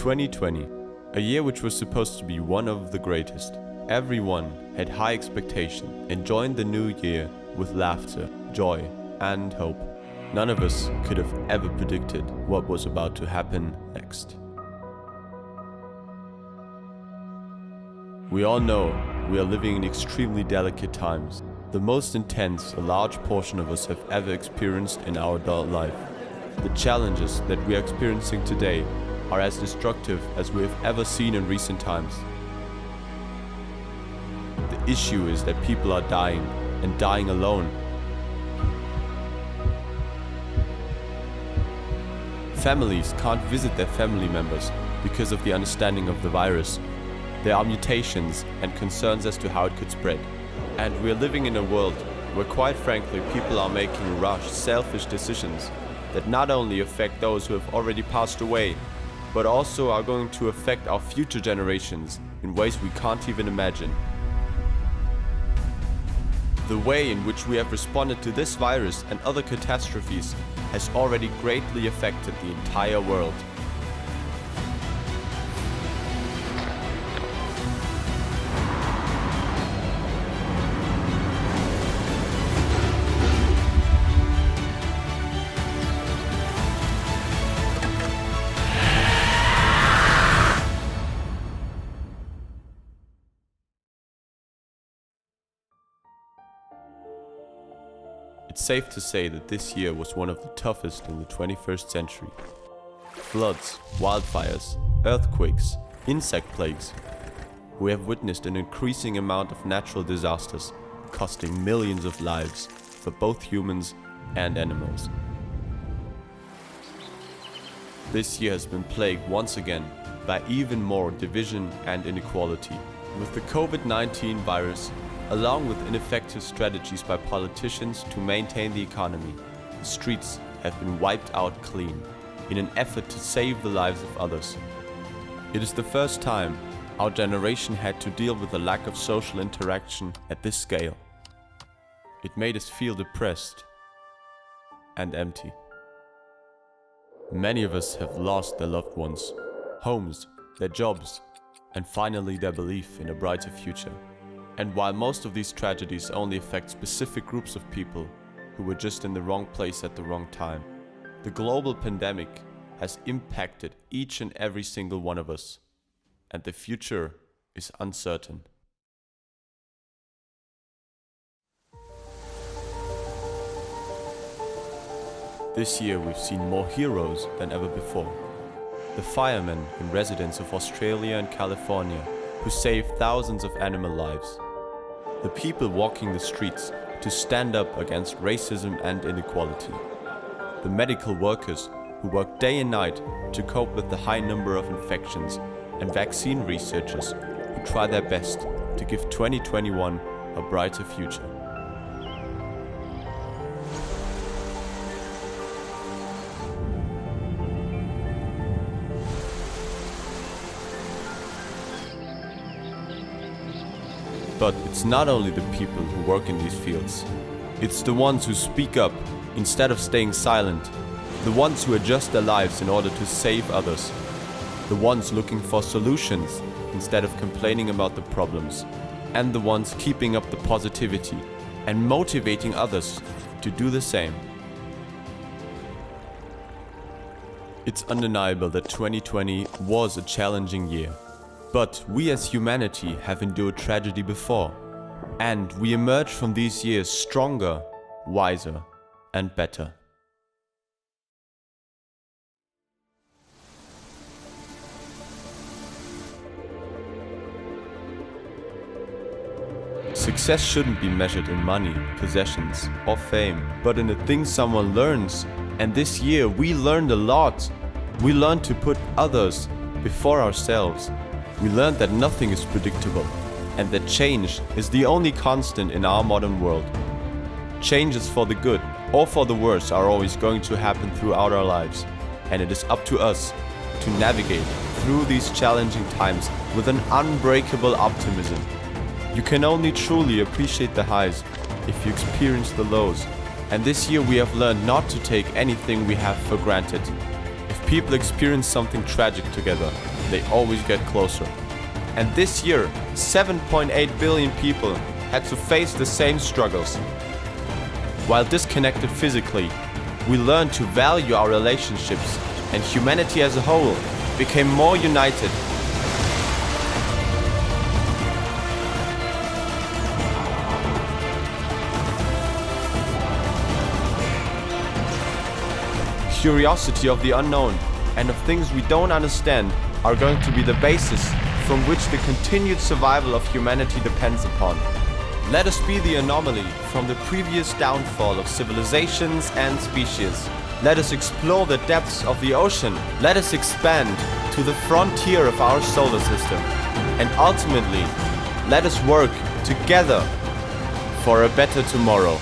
2020, a year which was supposed to be one of the greatest. Everyone had high expectation and joined the new year with laughter, joy, and hope. None of us could have ever predicted what was about to happen next. We all know we are living in extremely delicate times, the most intense a large portion of us have ever experienced in our adult life. The challenges that we are experiencing today are as destructive as we have ever seen in recent times. The issue is that people are dying, and dying alone. Families can't visit their family members because of the understanding of the virus. There are mutations and concerns as to how it could spread. And we are living in a world where, quite frankly, people are making rushed, selfish decisions that not only affect those who have already passed away, but also are going to affect our future generations in ways we can't even imagine. The way in which we have responded to this virus and other catastrophes has already greatly affected the entire world. It's safe to say that this year was one of the toughest in the 21st century. Floods, wildfires, earthquakes, insect plagues. We have witnessed an increasing amount of natural disasters, costing millions of lives for both humans and animals. This year has been plagued once again by even more division and inequality. With the COVID-19 virus, along with ineffective strategies by politicians to maintain the economy, the streets have been wiped out clean in an effort to save the lives of others. It is the first time our generation had to deal with a lack of social interaction at this scale. It made us feel depressed and empty. Many of us have lost their loved ones, homes, their jobs, and finally their belief in a brighter future. And while most of these tragedies only affect specific groups of people who were just in the wrong place at the wrong time, the global pandemic has impacted each and every single one of us, and the future is uncertain. This year we've seen more heroes than ever before. The firemen and residents of Australia and California who saved thousands of animal lives. The people walking the streets to stand up against racism and inequality. The medical workers who work day and night to cope with the high number of infections, and vaccine researchers who try their best to give 2021 a brighter future. But it's not only the people who work in these fields. It's the ones who speak up instead of staying silent. The ones who adjust their lives in order to save others. The ones looking for solutions instead of complaining about the problems. And the ones keeping up the positivity and motivating others to do the same. It's undeniable that 2020 was a challenging year. But we as humanity have endured tragedy before, and we emerge from these years stronger, wiser, and better. Success shouldn't be measured in money, possessions, or fame, but in the things someone learns. And this year we learned a lot. We learned to put others before ourselves. We learned that nothing is predictable, and that change is the only constant in our modern world. Changes for the good or for the worse are always going to happen throughout our lives, and it is up to us to navigate through these challenging times with an unbreakable optimism. You can only truly appreciate the highs if you experience the lows, and this year we have learned not to take anything we have for granted. If people experience something tragic together, they always get closer. And this year, 7.8 billion people had to face the same struggles. While disconnected physically, we learned to value our relationships, and humanity as a whole became more united. Curiosity of the unknown and of things we don't understand are going to be the basis from which the continued survival of humanity depends upon. Let us be the anomaly from the previous downfall of civilizations and species. Let us explore the depths of the ocean. Let us expand to the frontier of our solar system. And ultimately, let us work together for a better tomorrow.